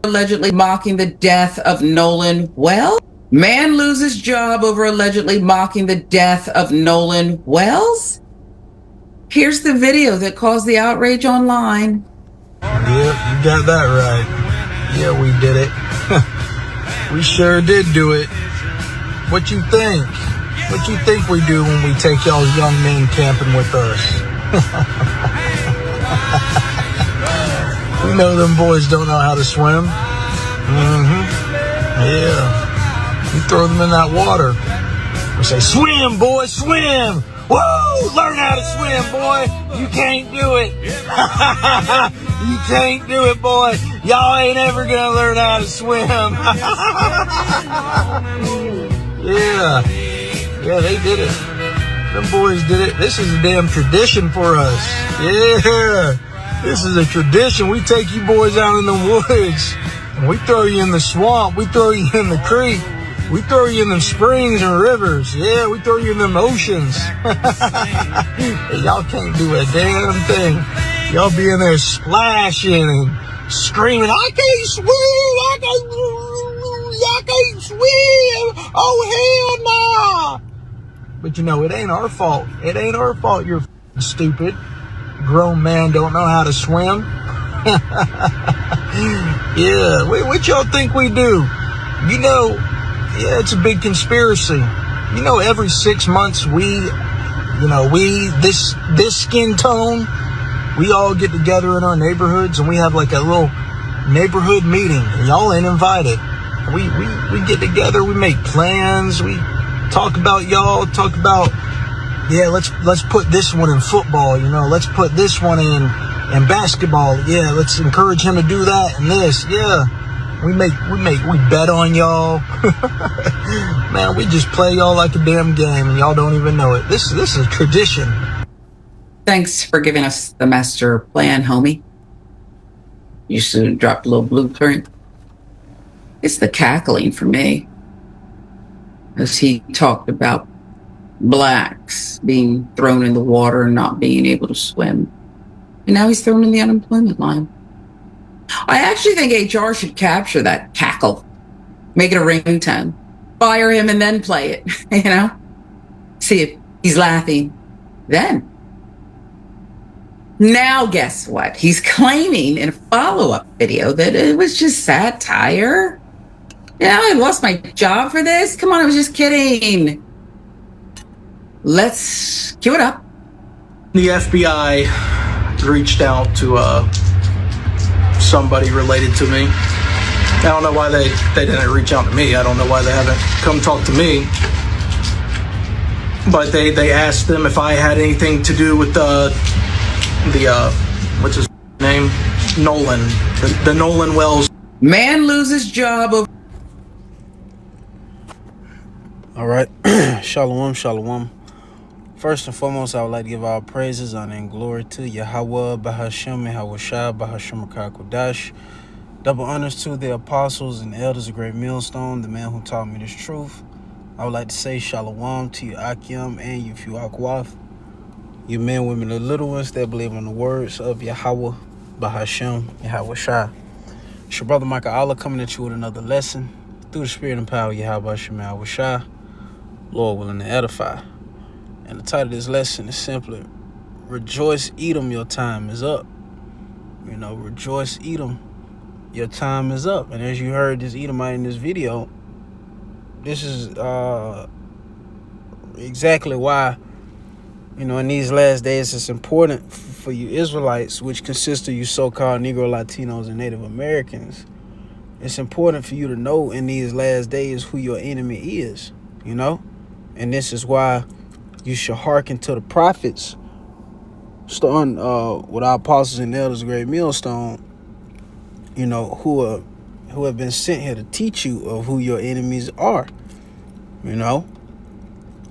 allegedly mocking the death of Nolan Wells. Man loses job over allegedly mocking the death of Nolan Wells. Here's the video that caused the outrage online. Yep, you got that right. Yeah, we did it. We sure did do it. What you think? What you think we do when we take y'all's young men camping with us? We know them boys don't know how to swim. Yeah. You throw them in that water. We say, swim, boy, swim. Woo! Learn how to swim, boy. You can't do it. You can't do it, boy. Y'all ain't ever gonna learn how to swim. Yeah. Yeah, they did it. Them boys did it. This is a damn tradition for us. Yeah. This is a tradition. We take you boys out in the woods. And we throw you in the swamp. We throw you in the creek. We throw you in them springs and rivers. Yeah, we throw you in them oceans. Y'all can't do a damn thing. Y'all be in there splashing and screaming, I can't swim! I can't swim! Oh, hell nah! But you know, it ain't our fault. It ain't our fault you're stupid. Grown man don't know how to swim. Yeah, what y'all think we do? You know, yeah, it's a big conspiracy. You know, every 6 months this skin tone, we all get together in our neighborhoods and we have like a little neighborhood meeting. And y'all ain't invited. We get together, we make plans, we talk about y'all, talk about, yeah, let's put this one in football, you know, let's put this one in basketball. Yeah, let's encourage him to do that and this. Yeah. We bet on y'all. Man, we just play y'all like a damn game and y'all don't even know it. This is a tradition. Thanks for giving us the master plan, homie. You should drop a little blueprint. It's the cackling for me. As he talked about blacks being thrown in the water and not being able to swim. And now he's thrown in the unemployment line. I actually think HR should capture that cackle, make it a ringtone, fire him and then play it, you know? See if he's laughing then. Now, guess what? He's claiming in a follow-up video that it was just satire. Yeah, I lost my job for this. Come on, I was just kidding. Let's cue it up. The FBI reached out to somebody related to me. I don't know why they didn't reach out to me. I don't know why they haven't come talk to me. But they asked them if I had anything to do with the what's his name? Nolan. The Nolan Wells. Man loses job over. All right. Shalom, shalom. First and foremost, I would like to give all praises, honor, and glory to Yahweh, Bahashem, Yahweh Bahashem, Kodash. Double honors to the apostles and elders of Great Millstone, the man who taught me this truth. I would like to say shalom to you, Akim, and you, Fuakwath. You men, women, the little ones that believe in the words of Yahweh, Bahashem, Yahweh Shai. It's your brother Michael Allah coming at you with another lesson through the spirit and power of Yahweh Bahashem, Yahweh Shai. Lord willing to edify. And the title of this lesson is simply, Rejoice, Edom, your time is up. You know, rejoice, Edom, your time is up. And as you heard this Edomite in this video, this is exactly why, you know, in these last days, it's important for you Israelites, which consist of you so-called Negro, Latinos, and Native Americans. It's important for you to know in these last days who your enemy is, you know? And this is why you should hearken to the prophets, starting with our apostles and elders of Great Millstone, you know, who have been sent here to teach you of who your enemies are, you know?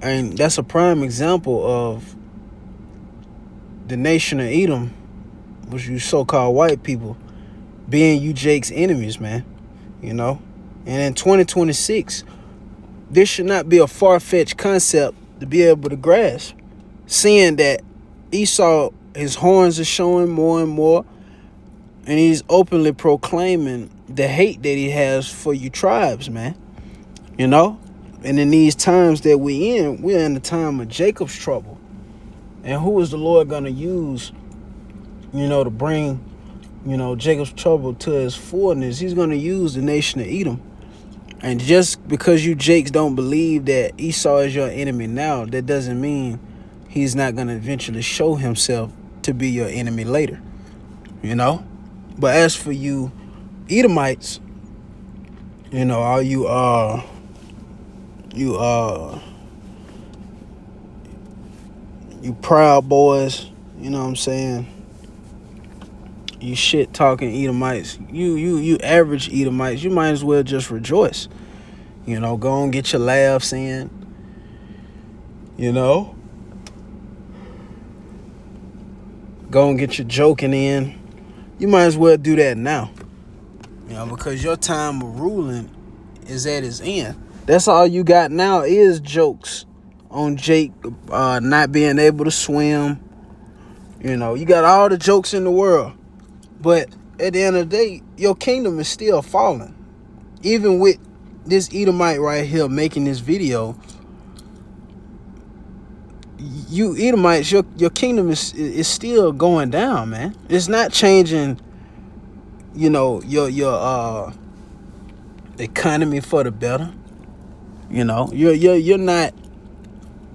And that's a prime example of the nation of Edom, which you so-called white people, being you Jake's enemies, man, you know? And in 2026, this should not be a far-fetched concept to be able to grasp, seeing that Esau, his horns are showing more and more, And he's openly proclaiming the hate that he has for you tribes, man. You know? And in these times that we're in the time of Jacob's trouble. And who is the Lord going to use, to bring, Jacob's trouble to his fullness? He's going to use the nation of Edom. And just because you Jakes don't believe that Esau is your enemy now, that doesn't mean he's not going to eventually show himself to be your enemy later. But as for you Edomites, all you proud boys, you know what I'm saying? You shit talking Edomites, you average Edomites, you might as well just rejoice. Go and get your laughs in. Go and get your joking in. You might as well do that now. Because your time of ruling is at its end. That's all you got now is jokes on Jake not being able to swim. You got all the jokes in the world. But at the end of the day, your kingdom is still falling. Even with this Edomite right here making this video, you Edomites, your kingdom is still going down, man. It's not changing, your economy for the better. You're not.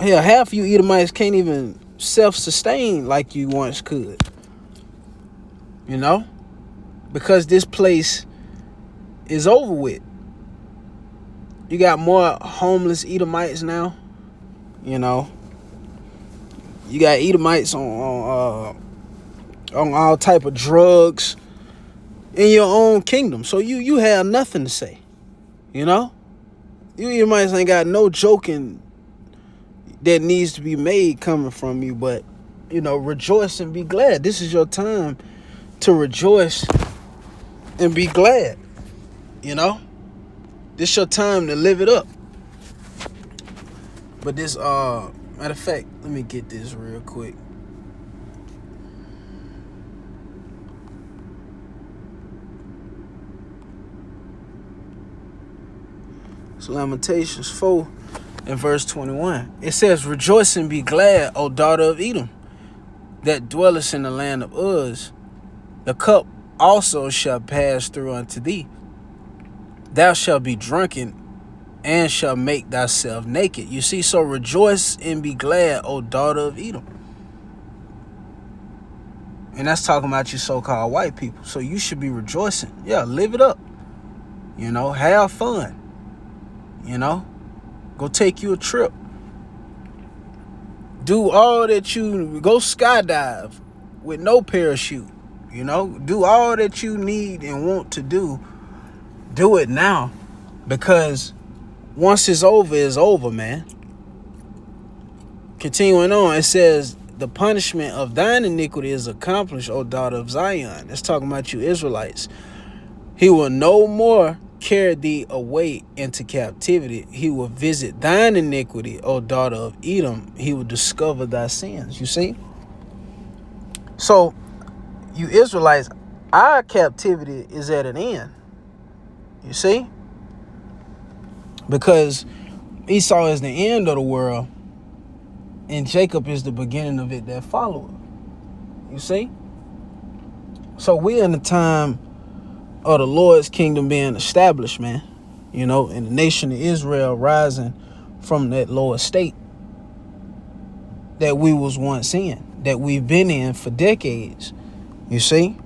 Hell, half you Edomites can't even self-sustain like you once could. Because this place is over with. You got more homeless Edomites now. You got Edomites on all type of drugs in your own kingdom. So you have nothing to say. You Edomites ain't got no joking that needs to be made coming from you, but rejoice and be glad. This is your time to rejoice and be glad. This your time to live it up. But this matter of fact, let me get this real quick. It's Lamentations 4 and verse 21. It says, rejoice and be glad, O daughter of Edom, that dwellest in the land of Uz. The cup also shall pass through unto thee. Thou shalt be drunken and shall make thyself naked. You see, so rejoice and be glad, O daughter of Edom. And that's talking about you so-called white people. So you should be rejoicing. Yeah, live it up. Have fun. Go take you a trip. Do all that go skydive with no parachute. Do all that you need and want to do. Do it now. Because once it's over, man. Continuing on, it says, the punishment of thine iniquity is accomplished, O daughter of Zion. It's talking about you Israelites. He will no more carry thee away into captivity. He will visit thine iniquity, O daughter of Edom. He will discover thy sins. You see? So, you Israelites, our captivity is at an end. You see? Because Esau is the end of the world, and Jacob is the beginning of it that followeth. You see? So we're in the time of the Lord's kingdom being established, man. And the nation of Israel rising from that lower state that we was once in, that we've been in for decades. You see?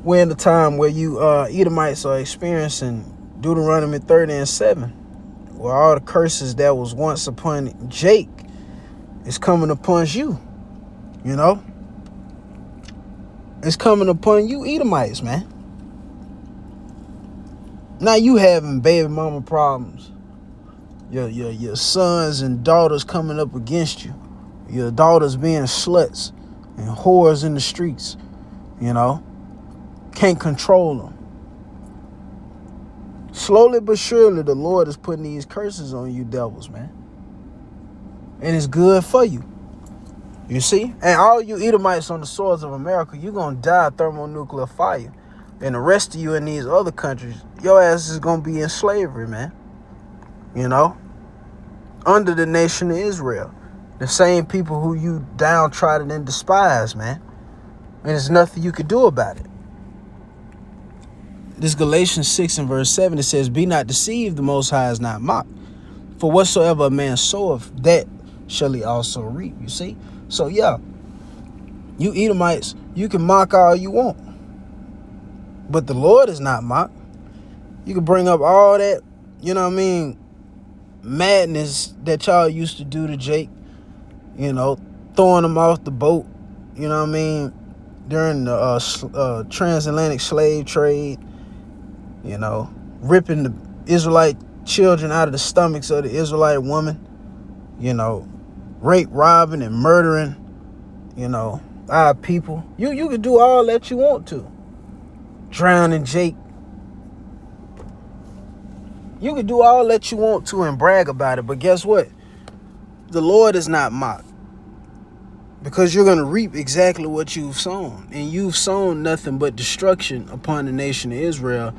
We're in the time where you Edomites are experiencing Deuteronomy 30 and 7, where all the curses that was once upon Jake is coming upon you. It's coming upon you Edomites, man. Now you having baby mama problems. Your sons and daughters coming up against you. Your daughters being sluts and whores in the streets. Can't control them. Slowly but surely, the Lord is putting these curses on you devils, man. And it's good for you. You see? And all you Edomites on the soils of America, you're going to die of thermonuclear fire. And the rest of you in these other countries, your ass is going to be in slavery, man. You know? Under the nation of Israel. The same people who you downtrodden and despise, man. And there's nothing you could do about it. This Galatians 6 and verse 7, it says, be not deceived, the Most High is not mocked. For whatsoever a man soweth, that shall he also reap. You see? So yeah, you Edomites, you can mock all you want. But the Lord is not mocked. You can bring up all that, you know what I mean, madness that y'all used to do to Jake, you know, throwing him off the boat, you know what I mean, during the transatlantic slave trade, you know, ripping the Israelite children out of the stomachs of the Israelite woman, you know, rape, robbing, and murdering, you know, our people. You can do all that you want to. Drowning Jake. You can do all that you want to and brag about it, but guess what? The Lord is not mocked. Because you're going to reap exactly what you've sown. And you've sown nothing but destruction upon the nation of Israel.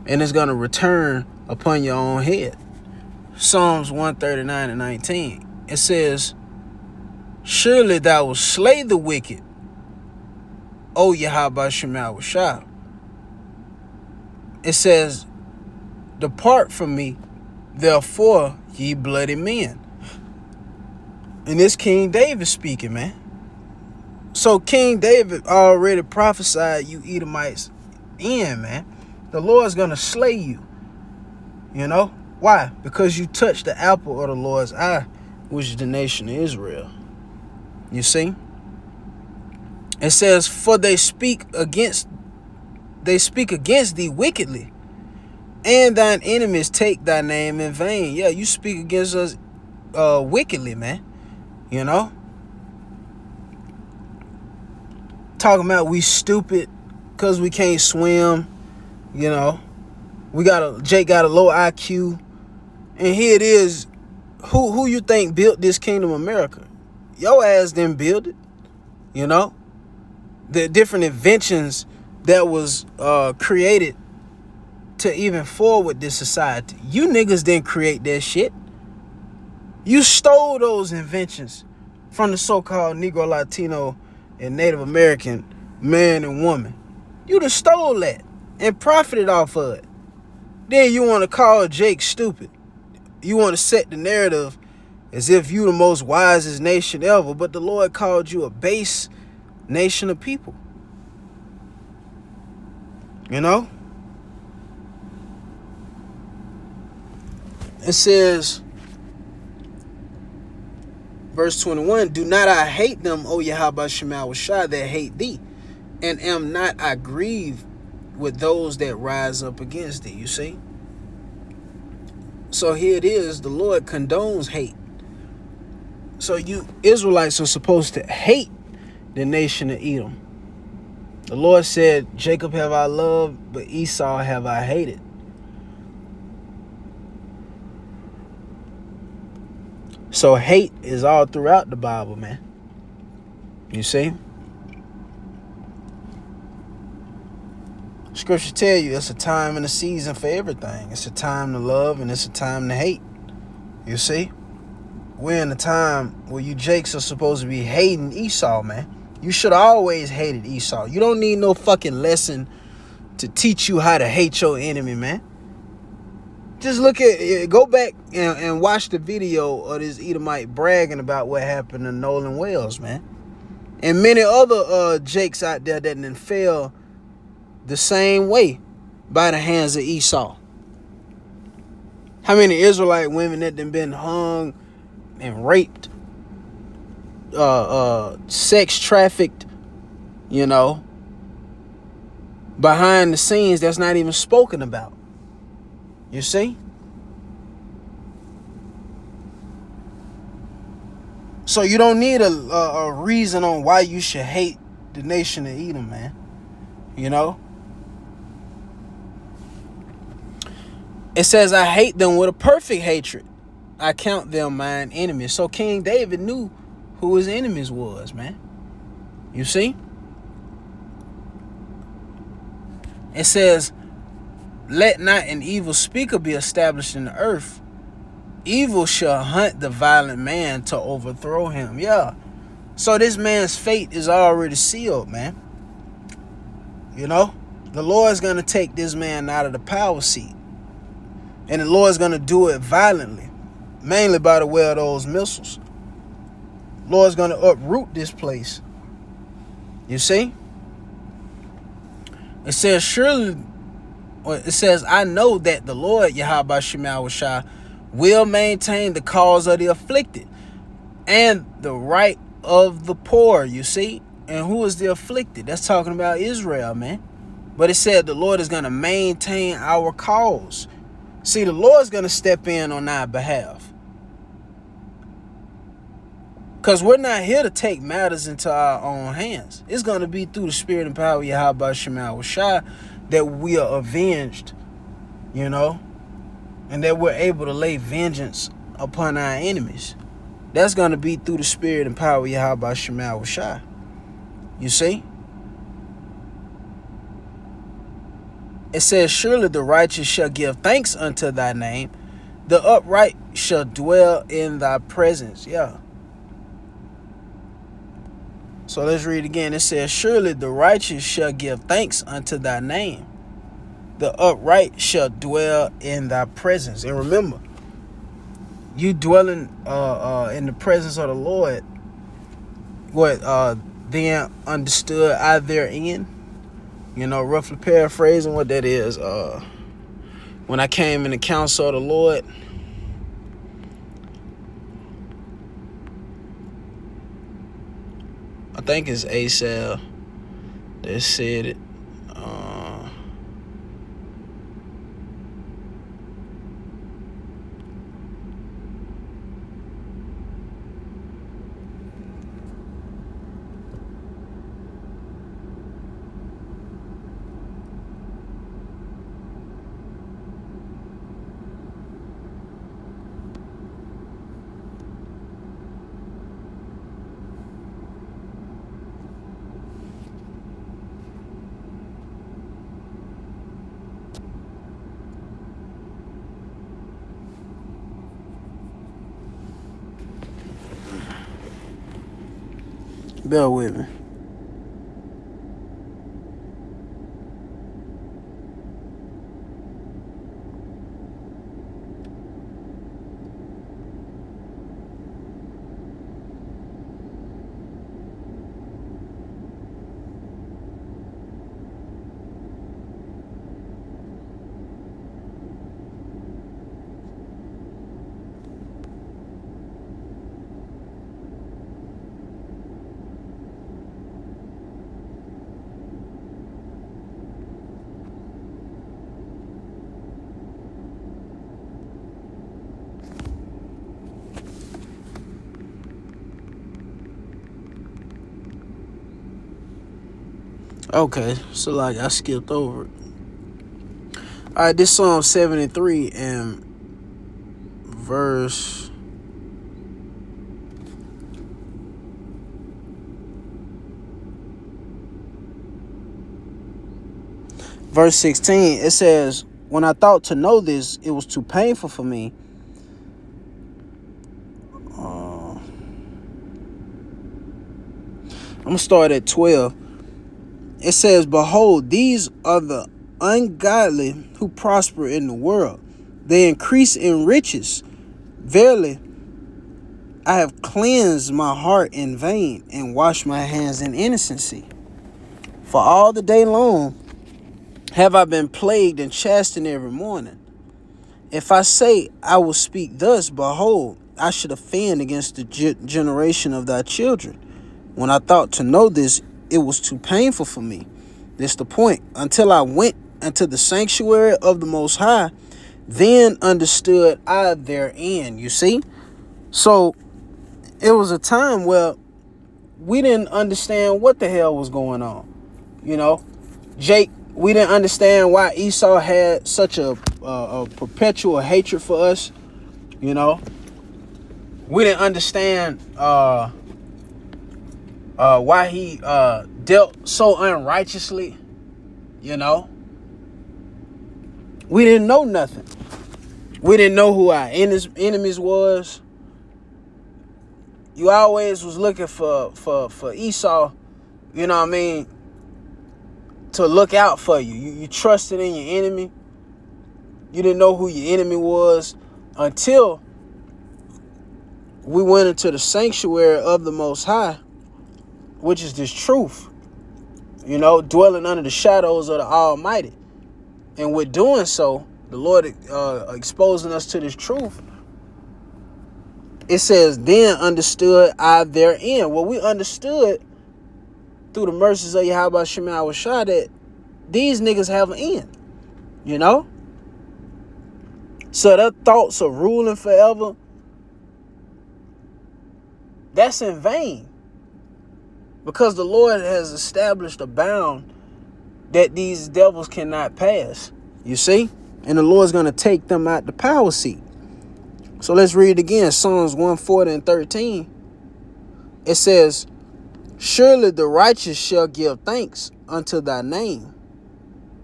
And it's going to return upon your own head. Psalms 139 and 19. It says, surely thou wilt slay the wicked, O Yahweh Shema Shah. It says, depart from me, therefore, ye bloody men. And this King David speaking, man. So King David already prophesied you Edomites in, man. The Lord's going to slay you. You know? Why? Because you touched the apple of the Lord's eye, which is the nation of Israel. You see? It says, for they speak against thee wickedly, and thine enemies take thy name in vain. Yeah, you speak against us wickedly, man. You know? Talking about we stupid because we can't swim. You know? Jake got a low IQ. And here it is. Who you think built this kingdom of America? Your ass didn't build it. You know? The different inventions that was created to even forward this society. You niggas didn't create that shit. You stole those inventions from the so-called Negro, Latino, and Native American man and woman. You done stole that and profited off of it. Then you want to call Jake stupid. You want to set the narrative as if you the most wisest nation ever, but the Lord called you a base nation of people. You know? It says, verse 21, do not I hate them, O Yahweh Shema Shah, that hate thee, and am not I grieved with those that rise up against thee. You see? So here it is, the Lord condones hate. So you Israelites are supposed to hate the nation of Edom. The Lord said, Jacob have I loved, but Esau have I hated. So hate is all throughout the Bible, man. You see? Scripture tell you it's a time and a season for everything. It's a time to love and it's a time to hate. You see? We're in a time where you Jakes are supposed to be hating Esau, man. You should have always hated Esau. You don't need no fucking lesson to teach you how to hate your enemy, man. Just go back and watch the video of this Edomite bragging about what happened to Nolan Wells, man. And many other Jakes out there that done fell the same way by the hands of Esau. How many Israelite women that done been hung and raped, sex trafficked, you know, behind the scenes that's not even spoken about. You see? So you don't need a reason on why you should hate the nation of Edom, man. You know? It says, I hate them with a perfect hatred. I count them mine enemies. So King David knew who his enemies was, man. You see? It says, let not an evil speaker be established in the earth. Evil shall hunt the violent man to overthrow him. Yeah. So this man's fate is already sealed, man. You know? The Lord's going to take this man out of the power seat. And the Lord's going to do it violently. Mainly by the way of those missiles. Lord's going to uproot this place. You see? It says, surely, it says, I know that the Lord, Yahweh Shema Shah, will maintain the cause of the afflicted and the right of the poor, you see? And who is the afflicted? That's talking about Israel, man. But it said the Lord is going to maintain our cause. See, the Lord's going to step in on our behalf. Because we're not here to take matters into our own hands. It's going to be through the spirit and power of Yahweh Shema Shah that we are avenged, you know, and that we're able to lay vengeance upon our enemies. That's going to be through the spirit and power of Yahweh Shema Shah. You see? It says, surely the righteous shall give thanks unto thy name. The upright shall dwell in thy presence. Yeah. So let's read again. It says, surely the righteous shall give thanks unto thy name. The upright shall dwell in thy presence. And remember, you dwelling in the presence of the Lord, what then understood I therein, you know, roughly paraphrasing what that is. When I came in the counsel of the Lord, I think it's Asaph that said it. Bear with me. Okay, so like I skipped over it. All right, this Psalm 73 and verse verse 16. It says, when I thought to know this, it was too painful for me. I'm gonna start at 12. It says, behold, these are the ungodly who prosper in the world. They increase in riches. Verily, I have cleansed my heart in vain and washed my hands in innocency. For all the day long have I been plagued and chastened every morning. If I say I will speak thus, behold, I should offend against the generation of thy children. When I thought to know this, it was too painful for me. This the point. Until I went into the sanctuary of the Most High, then understood I therein. You see? So it was a time where we didn't understand what the hell was going on. You know, Jake, we didn't understand why Esau had such a perpetual hatred for us. You know, we didn't understand why he dealt so unrighteously, you know. We didn't know nothing. We didn't know who our enemies was. You always was looking for Esau, you know what I mean, to look out for you. You trusted in your enemy. You didn't know who your enemy was until we went into the sanctuary of the Most High, which is this truth, you know, dwelling under the shadows of the Almighty. And with doing so, the Lord exposing us to this truth, it says, then understood I their end. Well, we understood through the mercies of Yahweh Shemai Washah that these niggas have an end, you know? So their thoughts of ruling forever, that's in vain. Because the Lord has established a bound that these devils cannot pass, you see? And the Lord's going to take them out the power seat. So let's read again, Psalms 140 and 13. It says, surely the righteous shall give thanks unto thy name.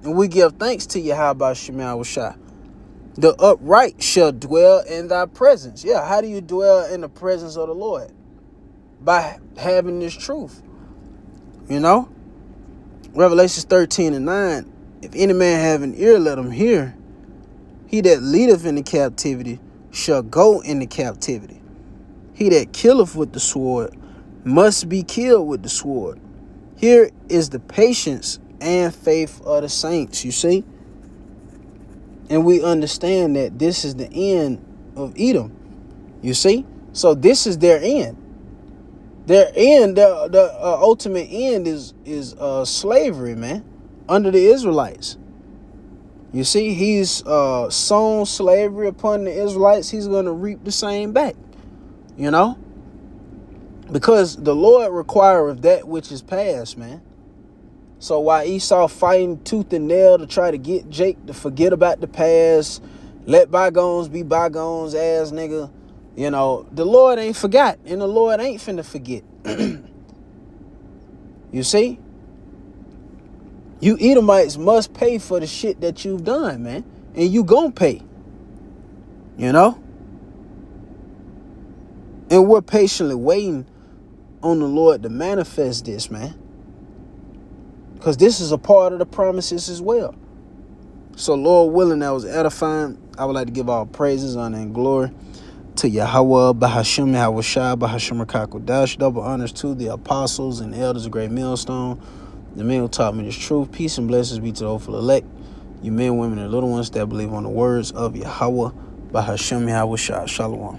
And we give thanks to Yahweh Shemai Washah. The upright shall dwell in thy presence. Yeah, how do you dwell in the presence of the Lord? By having this truth, you know? Revelations 13 and 9. If any man have an ear, let him hear. He that leadeth in the captivity shall go into captivity. He that killeth with the sword must be killed with the sword. Here is the patience and faith of the saints, you see? And we understand that this is the end of Edom, you see? So this is their end. Their end, the ultimate end is slavery, man, under the Israelites. You see, he's sown slavery upon the Israelites. He's going to reap the same back, you know, because the Lord requireth that which is past, man. So while Esau fighting tooth and nail to try to get Jake to forget about the past, let bygones be bygones, ass nigga, you know, the Lord ain't forgot, and the Lord ain't finna forget. You see? You Edomites must pay for the shit that you've done, man. And you gonna pay. You know? And we're patiently waiting on the Lord to manifest this, man. Because this is a part of the promises as well. So, Lord willing, that was edifying. I would like to give all praises, honor, and glory to Yahweh, Bahashim, Yahweh Shai, Bahashim Rakakodash. Double honors to the apostles and elders of Great Millstone. The men who taught me this truth. Peace and blessings be to the hopeful elect. You men, women, and little ones that believe on the words of Yahweh, Bahashim, Yahweh Shai. Shalom.